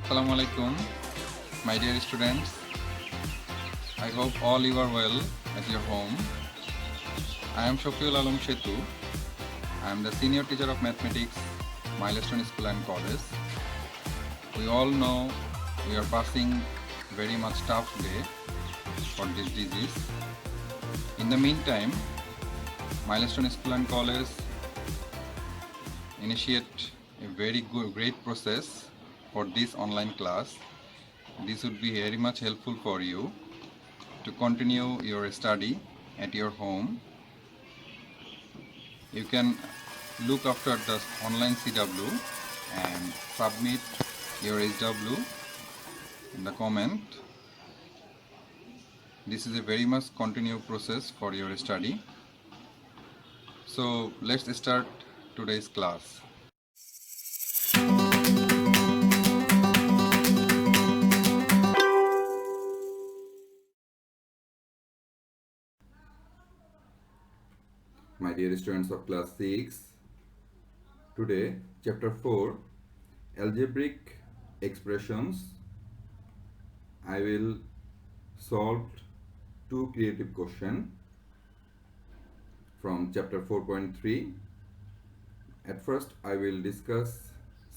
Assalamu alaikum, my dear students. I hope all you are well at your home. I am Setu. I am the senior teacher of mathematics, Milestone School and College. We all know we are passing very much tough day for this disease. In the meantime, Milestone School and College initiate a very great process for this online class. This would be very much helpful for you to continue your study at your home. You can look after the online CW and submit your SW in the comment. This is a very much continued process for your study. So let's start today's class. My dear students of class 6, today chapter 4, algebraic expressions. I will solve two creative questions from chapter 4.3. At first I will discuss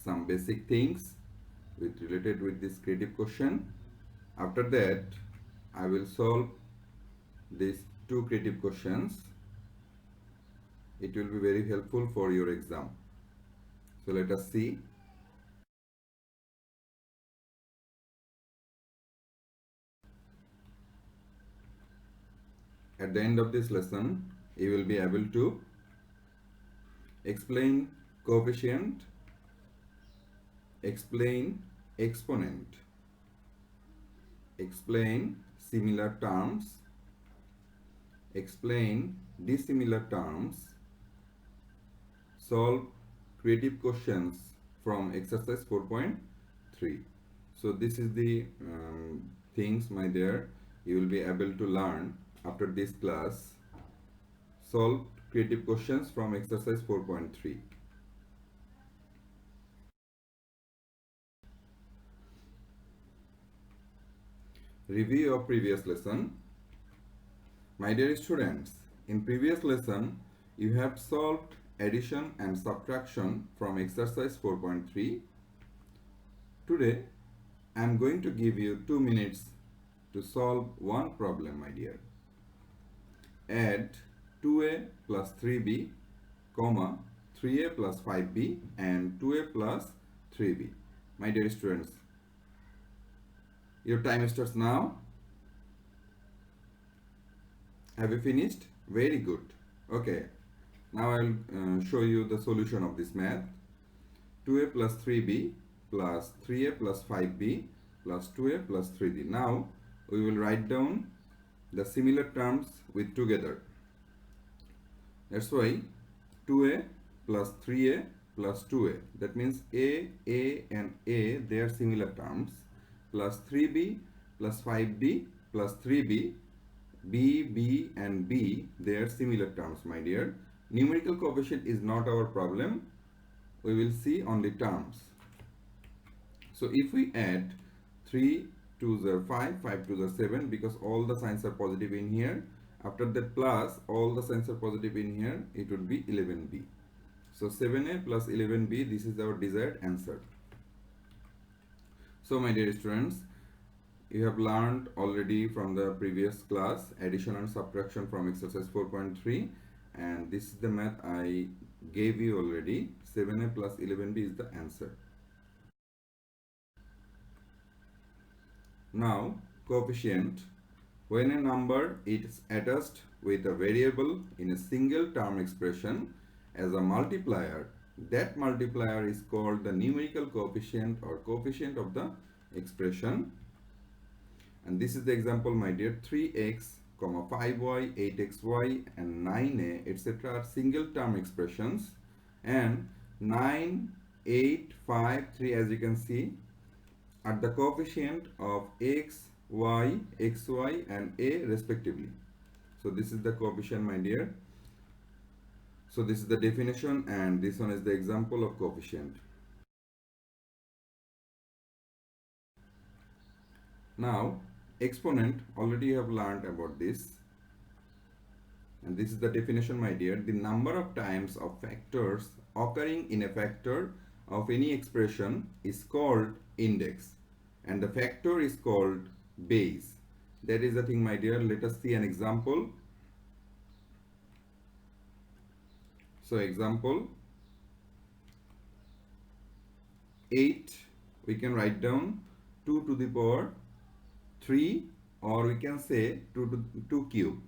some basic things related with this creative question. After that I will solve these two creative questions. It will be very helpful for your exam. So let us see. At the end of this lesson, you will be able to explain coefficient, explain exponent, explain similar terms, explain dissimilar terms, solve creative questions from exercise 4.3. So this is the things, my dear, you will be able to learn after this class. Solve creative questions from exercise 4.3. Review of previous lesson. My dear students, in previous lesson you have solved addition and subtraction from exercise 4.3. Today I am going to give you 2 minutes to solve one problem, my dear. Add 2a plus 3b, comma 3a plus 5b and 2a plus 3b. My dear students, your time starts now. Have you finished? Very good. Okay. Now I will show you the solution of this math. 2a plus 3b plus 3a plus 5b plus 2a plus 3b. Now we will write down the similar terms with together. That's why 2a plus 3a plus 2a. That means a and a, they are similar terms. Plus 3b plus 5b plus 3b. B and B, they are similar terms, my dear. Numerical coefficient is not our problem. We will see only terms. So if we add 3 2s are 5, 5 2s are 7, because all the signs are positive in here. After that plus, all the signs are positive in here, it would be 11b. So 7a plus 11b, this is our desired answer. So my dear students, you have learned already from the previous class addition and subtraction from exercise 4.3, and this is the math I gave you already. 7a plus 11b is the answer. Now coefficient. When a number is attached with a variable in a single term expression as a multiplier, that multiplier is called the numerical coefficient or coefficient of the expression. And this is the example, my dear. 3x, 5y, 8xy and 9a etc. are single term expressions, and 9, 8, 5, 3, as you can see, are the coefficient of x, y, xy and a respectively. So this is the coefficient, my dear. So this is the definition, and this one is the example of coefficient. Now exponent, already you have learned about this, and this is the definition, my dear. The number of times of factors occurring in a factor of any expression is called index, and the factor is called base. That is the thing, my dear. Let us see an example. So example 8, we can write down 2 to the power 3, or we can say 2 to 2 cube.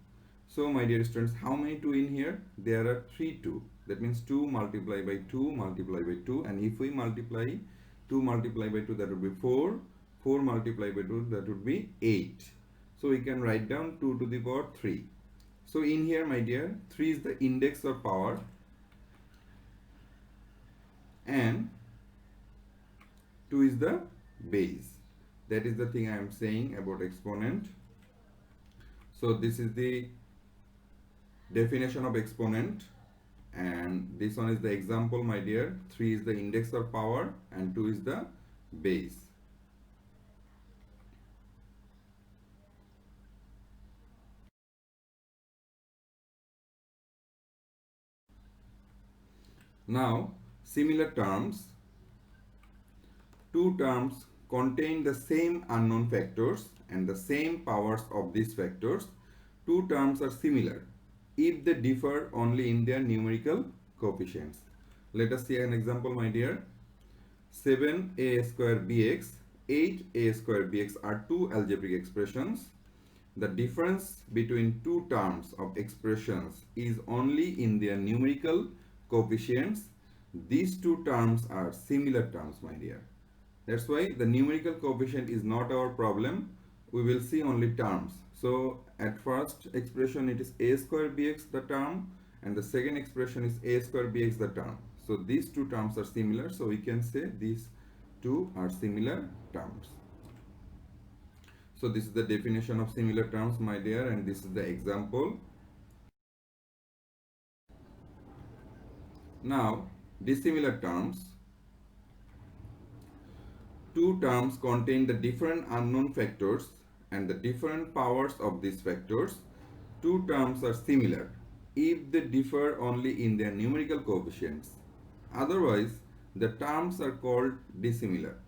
So my dear students, how many 2 in here? There are 3 2. That means 2 multiplied by 2 multiplied by 2, and if we multiply 2 multiplied by 2, that would be 4. 4 multiplied by 2, that would be 8. So we can write down 2 to the power 3. So in here, my dear, 3 is the index or power, and 2 is the base. That is the thing I am saying about exponent. So this is the definition of exponent, and this one is the example, my dear. 3 is the index or power and 2 is the base. Now similar terms. Two terms contain the same unknown factors and the same powers of these factors. Two terms are similar if they differ only in their numerical coefficients. Let us see an example, my dear. 7a square bx, 8a square bx are two algebraic expressions. The difference between two terms of expressions is only in their numerical coefficients. These two terms are similar terms, my dear. That's why the numerical coefficient is not our problem. We will see only terms. So at first expression it is a square bx the term, and the second expression is a square bx the term. So these two terms are similar, so we can say these two are similar terms. So this is the definition of similar terms, my dear, and this is the example. Now dissimilar terms. Two terms contain the different unknown factors and the different powers of these factors. Two terms are similar if they differ only in their numerical coefficients. Otherwise, the terms are called dissimilar.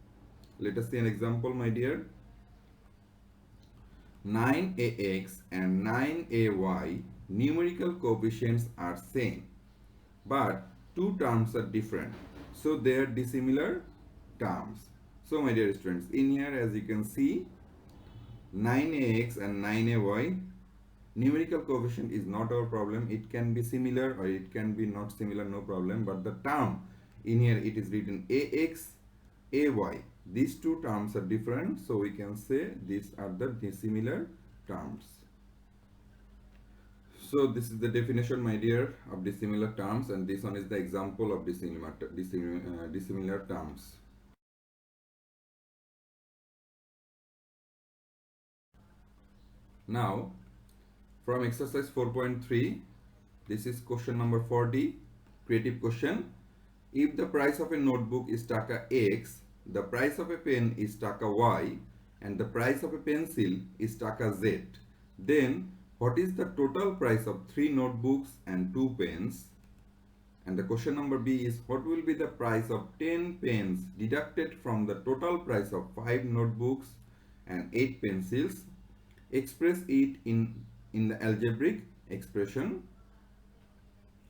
Let us see an example, my dear. 9ax and 9ay numerical coefficients are same, but two terms are different, so they are dissimilar terms. So my dear students, in here as you can see, 9ax and 9ay numerical coefficient is not our problem. It can be similar or it can be not similar, no problem. But the term in here, it is written ax, ay. These two terms are different, so we can say these are the dissimilar terms. So this is the definition, my dear, of dissimilar terms, and this one is the example of dissimilar terms. Now from exercise 4.3, this is question number 40, creative question. If the price of a notebook is taka X, the price of a pen is taka Y, and the price of a pencil is taka Z, then what is the total price of 3 notebooks and 2 pens? And the question number B is, what will be the price of 10 pens deducted from the total price of 5 notebooks and 8 pencils? Express it in the algebraic expression.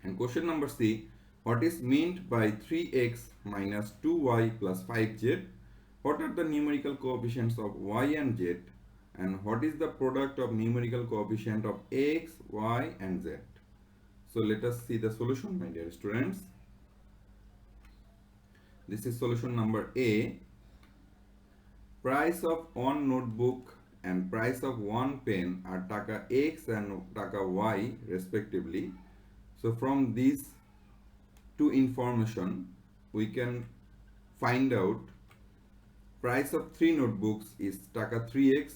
And question number C, what is meant by 3x minus 2y plus 5z? What are the numerical coefficients of y and z? And what is the product of numerical coefficient of x, y and z? So let us see the solution, my dear students. This is solution number A. Price of one notebook and price of one pen are taka X and taka Y respectively. So from these two information, we can find out price of 3 notebooks is taka 3x.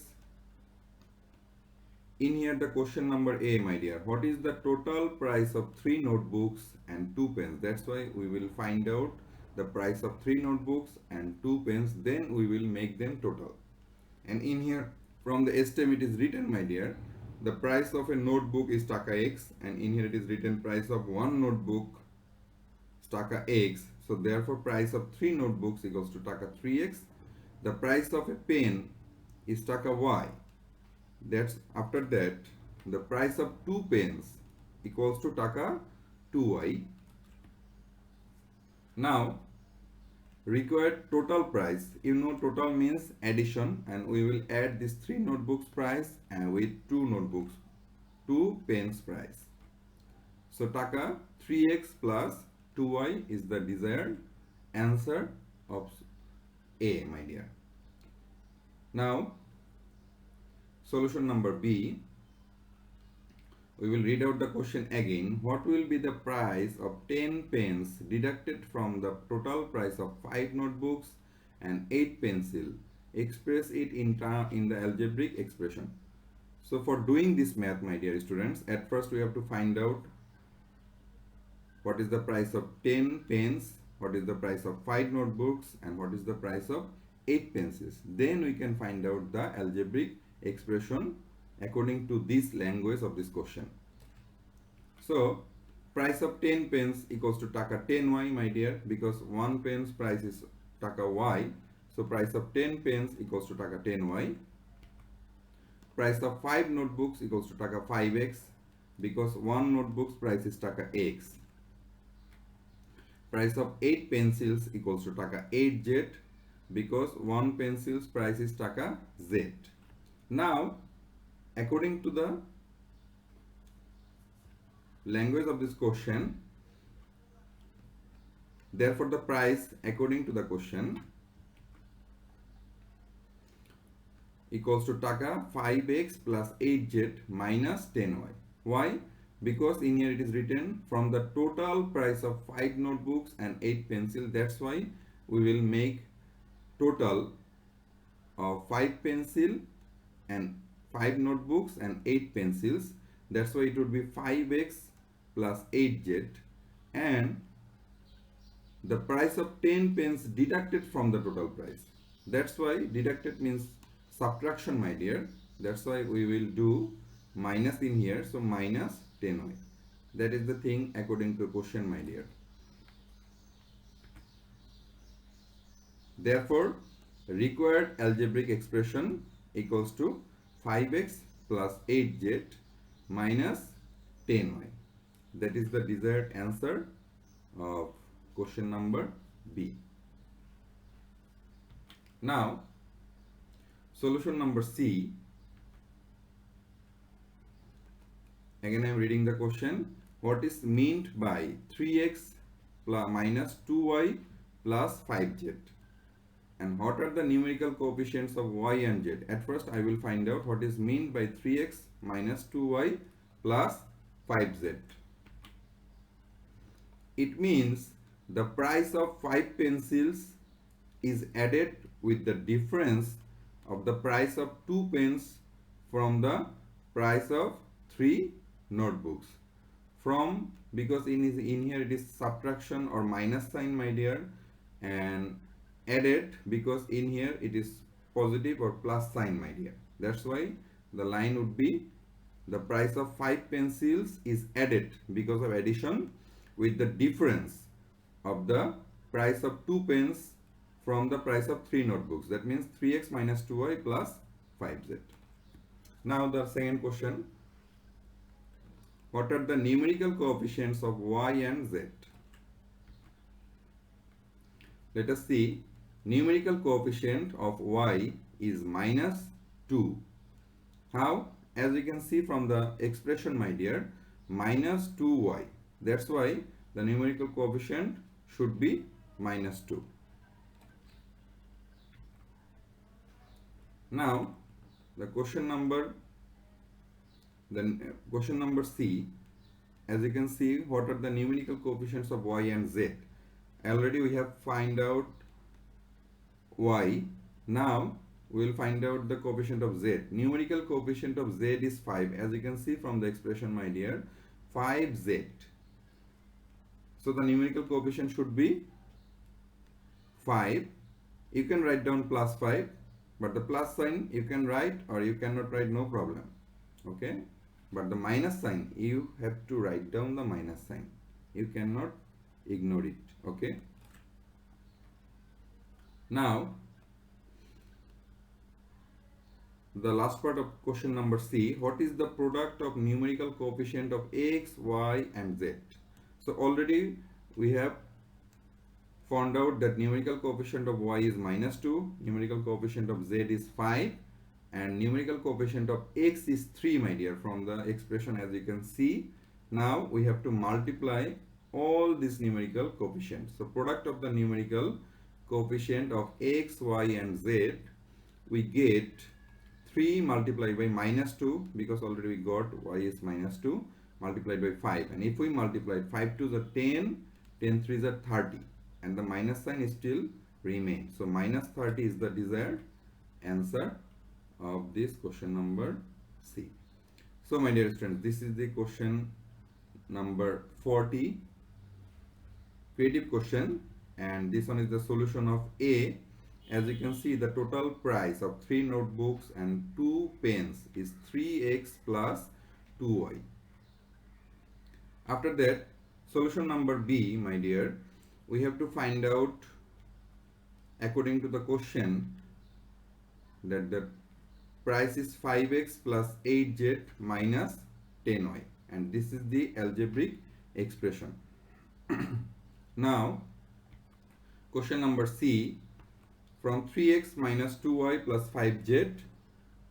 In here the question number A, my dear, what is the total price of 3 notebooks and 2 pens? That's why we will find out the price of 3 notebooks and 2 pens, then we will make them total. and in here from the stem it is written, my dear, the price of a notebook is taka x, and in here it is written price of one notebook is taka x. So therefore price of 3 notebooks equals to taka 3x. The price of a pen is taka y. That's after that the price of 2 pens equals to taka 2y. Now required total price, you know total means addition, and we will add this 3 notebooks price and with 2 notebooks 2 pens price. So taka 3x plus 2y is the desired answer of A, my dear. Now solution number B, we will read out the question again. What will be the price of 10 pens deducted from the total price of 5 notebooks and 8 pencil? Express it in the algebraic expression. So for doing this math, my dear students, at first we have to find out what is the price of 10 pens, what is the price of 5 notebooks, and what is the price of 8 pencils. Then we can find out the algebraic expression according to this language of this question. So price of 10 pens equals to taka 10y, my dear, because 1 pen's price is taka y. So price of 10 pens equals to taka 10y. Price of 5 notebooks equals to taka 5x, because 1 notebook's price is taka x. Price of 8 pencils equals to taka 8z, because 1 pencil's price is taka z. Now according to the language of this question, therefore the price according to the question equals to taka 5x plus 8z minus 10y. Why? Because in here it is written from the total price of 5 notebooks and 8 pencil. That's why we will make total of 5 pencil and 5 notebooks and 8 pencils. That's why it would be 5x plus 8z, and the price of 10 pens deducted from the total price. That's why deducted means subtraction, my dear. That's why we will do minus in here. So minus 10y. That is the thing according to question, my dear. Therefore required algebraic expression equals to 5x plus 8z minus 10y. That is the desired answer of question number B. Now solution number C. Again I am reading the question. What is meant by 3x plus minus 2y plus 5z? And what are the numerical coefficients of y and z? At first I will find out what is meant by 3x minus 2y plus 5z. It means the price of 5 pencils is added with the difference of the price of 2 pens from the price of 3 notebooks. From, because in here it is subtraction or minus sign, my dear, and added because in here it is positive or plus sign, my dear. That's why the line would be the price of 5 pencils is added because of addition with the difference of the price of 2 pens from the price of 3 notebooks. That means 3x minus 2y plus 5z. Now the second question. What are the numerical coefficients of y and z? Let us see. Numerical coefficient of y is minus 2. How? As you can see from the expression, my dear, minus 2y. That's why the numerical coefficient should be minus 2. Now the question number C. As you can see, what are the numerical coefficients of y and z? Already we have find out y. Now we will find out the coefficient of z. Numerical coefficient of z is 5. As you can see from the expression, my dear, 5z. So the numerical coefficient should be 5. You can write down plus 5. but the plus sign you can write or you cannot write, no problem. Okay, but the minus sign, you have to write down the minus sign, you cannot ignore it. Okay, now the last part of question number C, what is the product of numerical coefficient of x, y and z? So already we have found out that numerical coefficient of y is -2, numerical coefficient of z is 5, and numerical coefficient of x is 3, my dear, from the expression as you can see. Now we have to multiply all these numerical coefficients. So product of the numerical coefficient of x, y and z, we get 3 multiplied by -2, because already we got y is -2, multiplied by 5, and if we multiply 5 to the 10, 10 3 is 30, and the minus sign still remains. So -30 is the desired answer of this question number C. So my dear students, this is the question number 40, creative question, and this one is the solution of A. As you can see, the total price of 3 notebooks and 2 pens is 3x plus 2y. After that, solution number B, my dear, we have to find out, according to the question, that the price is 5x plus 8z minus 10y, and this is the algebraic expression. Now, question number C, from 3x minus 2y plus 5z,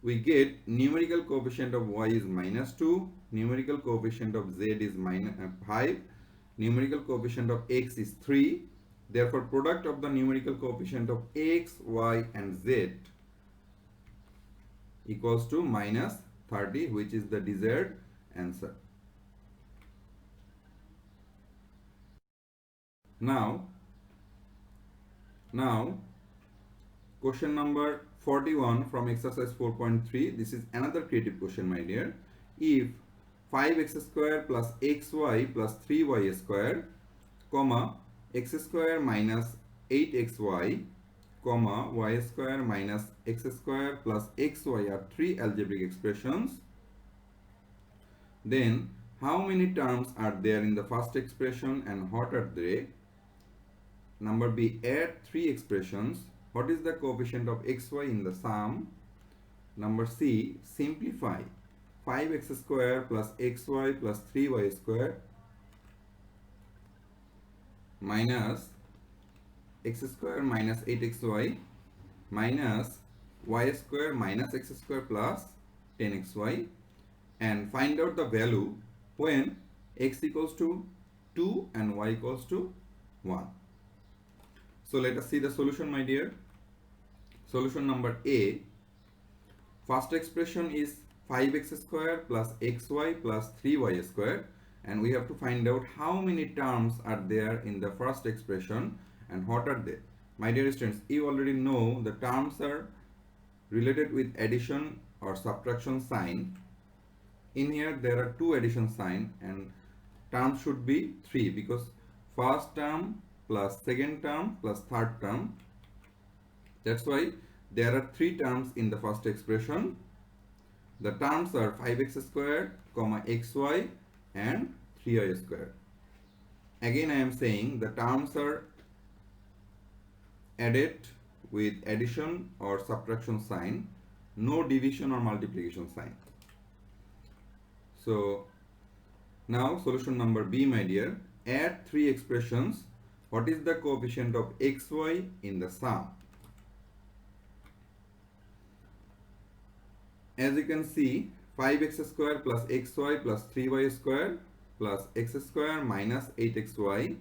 we get numerical coefficient of y is -2, numerical coefficient of z is -5, numerical coefficient of x is 3. Therefore, product of the numerical coefficient of x, y and z equals to -30, which is the desired answer. Now question number 41 from exercise 4.3. This is another creative question, my dear. If 5x square plus xy plus 3y square, comma x square minus 8xy, comma y square minus x square plus xy are 3 algebraic expressions, then how many terms are there in the first expression and what are they? Number B, add 3 expressions. What is the coefficient of xy in the sum? Number C, simplify 5x square plus xy plus 3y square minus x square minus 8xy minus y square minus x square plus 10xy, and find out the value when x equals to 2 and y equals to 1. So let us see the solution, my dear. Solution number A, first expression is 5x square plus xy plus 3y square, and we have to find out how many terms are there in the first expression and what are they. My dear students, you already know the terms are related with addition or subtraction sign. In here there are 2 addition sign and terms should be 3, because first term plus second term plus third term. That's why there are 3 terms in the first expression. The terms are 5x square, comma xy and 3y square. Again I am saying the terms are added with addition or subtraction sign, no division or multiplication sign. So now solution number B, my dear, add 3 expressions. What is the coefficient of xy in the sum? As you can see, 5x square plus xy plus 3y square plus x square minus 8xy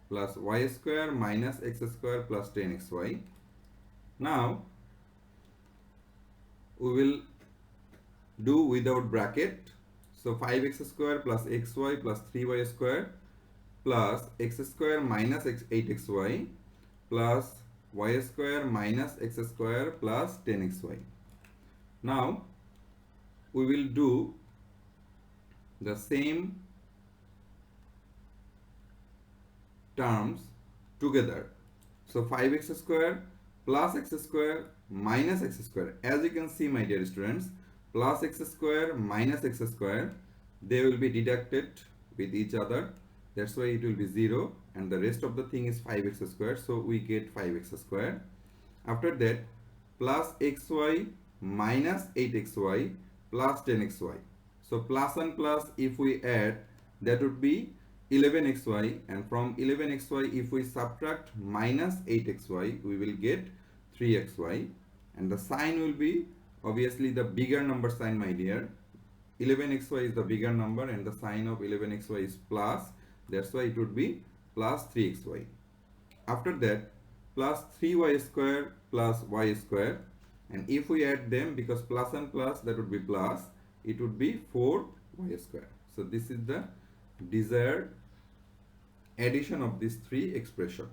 plus y square minus x square plus 10xy. Now we will do without bracket. So 5x square plus xy plus 3y square plus x square minus 8xy plus y square minus x square plus 10xy. Now we will do the same terms together. So 5x square plus x square minus x square. As you can see, my dear students, plus x square minus x square, they will be deducted with each other. That's why it will be 0, and the rest of the thing is 5x square. So we get 5x square. After that, plus xy minus 8xy plus 10xy. So plus and plus, if we add, that would be 11xy, and from 11xy, if we subtract minus 8xy, we will get 3xy, and the sign will be obviously the bigger number sign, my dear. 11xy is the bigger number, and the sign of 11xy is plus. That's why it would be plus 3xy. After that, plus 3y square plus y square, and if we add them, because plus and plus, that would be plus, it would be 4y square. So this is the desired addition of these three expressions.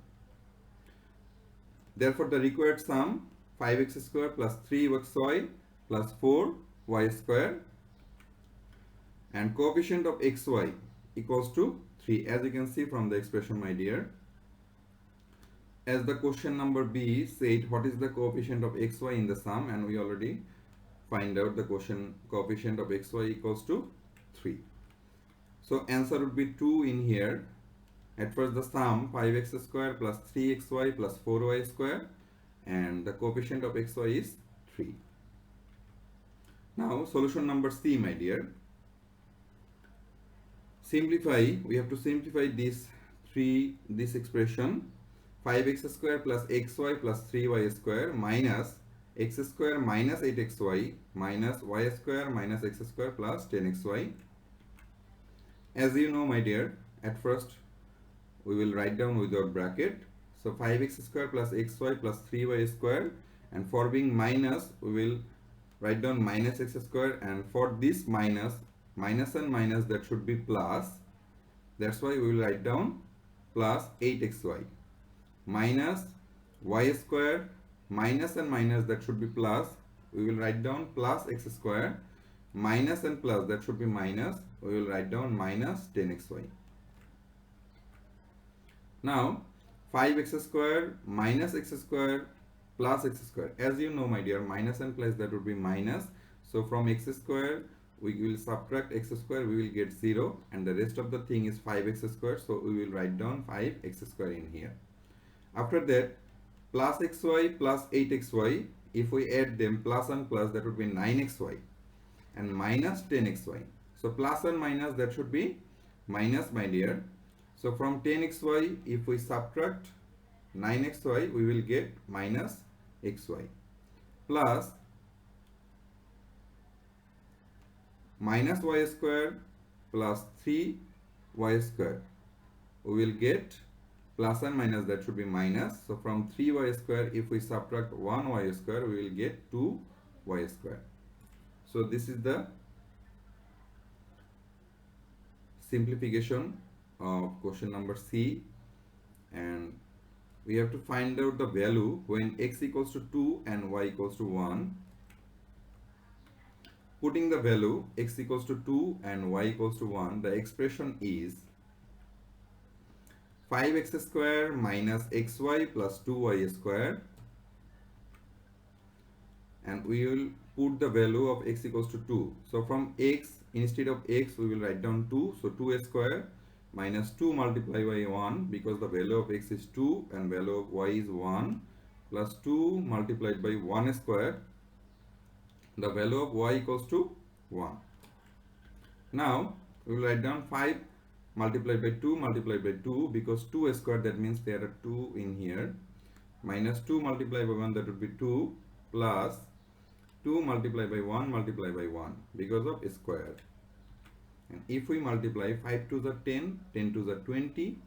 Therefore, the required sum 5x square plus 3xy plus 4y square, and coefficient of xy equals to 3, as you can see from the expression, my dear. As the question number B said, what is the coefficient of xy in the sum, and we already find out the coefficient of xy equals to 3. So answer would be 2 in here. At first, the sum 5x square plus 3xy plus 4y square, and the coefficient of xy is 3. Now solution number C, my dear. Simplify, we have to simplify this expression 5x square plus xy plus 3y square minus x square minus 8xy minus y square minus x square plus 10xy. As you know, my dear, at first we will write down without bracket. So 5x square plus xy plus 3y square, and for being minus, we will write down minus x square, and for this minus and minus, that should be plus. That's why we will write down plus 8xy minus y square, minus and minus, that should be plus. We will write down plus x square, minus and plus, that should be minus. We will write down minus 10xy. Now 5x square minus x square plus x square. As you know, my dear, minus and plus, that would be minus. So from x square, we will subtract x square, we will get 0, and the rest of the thing is 5x square. So we will write down 5x square in here. After that, plus xy plus 8xy, if we add them, plus and plus, that would be 9xy, and minus 10xy. So plus and minus, that should be minus, my dear. So from 10xy, if we subtract 9xy, we will get minus xy, plus minus y square plus 3y square. We will get plus and minus, that should be minus. So from 3y square, if we subtract 1y square, we will get 2y square. So this is the simplification of question number C, and we have to find out the value when x equals to 2 and y equals to 1. Putting the value x equals to 2 and y equals to 1, the expression is 5x square minus xy plus 2y square, and we will put the value of x equals to 2. So from x, instead of x, we will write down 2. So 2 square minus 2 multiplied by 1, because the value of x is 2 and value of y is 1, plus 2 multiplied by 1 square, the value of y equals to 1. Now we will write down 5 multiplied by 2, because 2 square, that means there are 2 in here, minus 2 multiplied by 1, that would be 2, plus 2 multiplied by 1 because of square. And if we multiply 5 to the 10, 10 to the 20,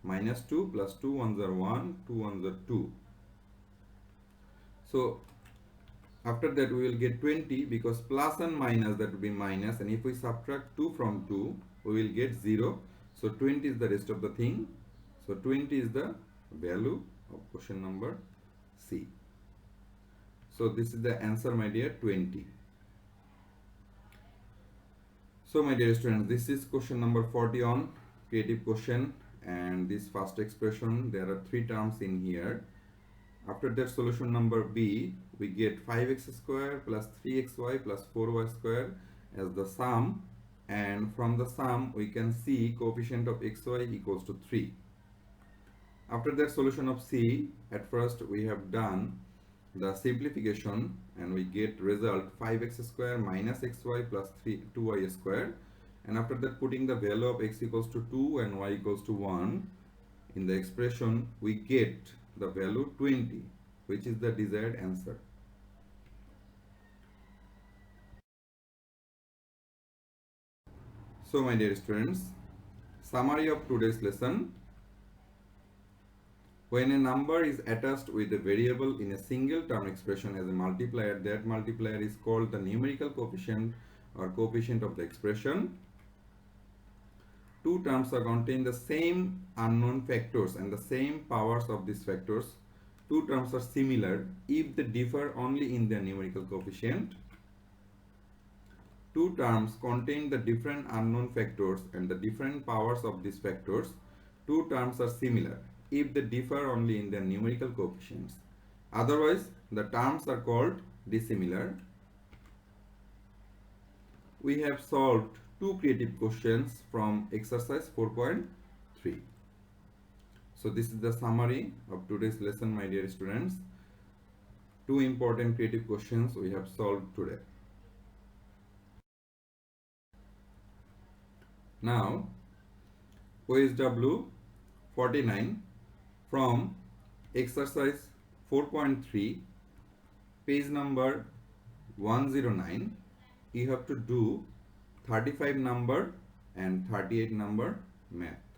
minus 2 plus 2 ones are 1, 2 ones are 2. So after that, we will get 20, because plus and minus, that will be minus, and if we subtract 2 from 2, we will get 0. So 20 is the rest of the thing. So 20 is the value of question number C. So this is the answer, my dear, 20. So my dear students, this is question number 40 on creative question, and this first expression, there are 3 terms in here. After that, solution number B, we get 5x square plus 3xy plus 4y square as the sum, and from the sum we can see coefficient of xy equals to 3. After that solution of C, at first we have done the simplification and we get result 5x square minus xy plus 2y square, and after that putting the value of x equals to 2 and y equals to 1 in the expression, we get the value 20, which is the desired answer. So my dear students, summary of today's lesson. When a number is attached with a variable in a single term expression as a multiplier, that multiplier is called the numerical coefficient or coefficient of the expression. Two terms are contain the same unknown factors and the same powers of these factors. Two terms are similar if they differ only in their numerical coefficient. Two terms contain the different unknown factors and the different powers of these factors. Two terms are similar if they differ only in their numerical coefficients. Otherwise, the terms are called dissimilar. We have solved two creative questions from exercise 4.3. So this is the summary of today's lesson, my dear students. Two important creative questions we have solved today. Now, OSW 49 from exercise 4.3, page number 109, you have to do 35 number and 38 number math.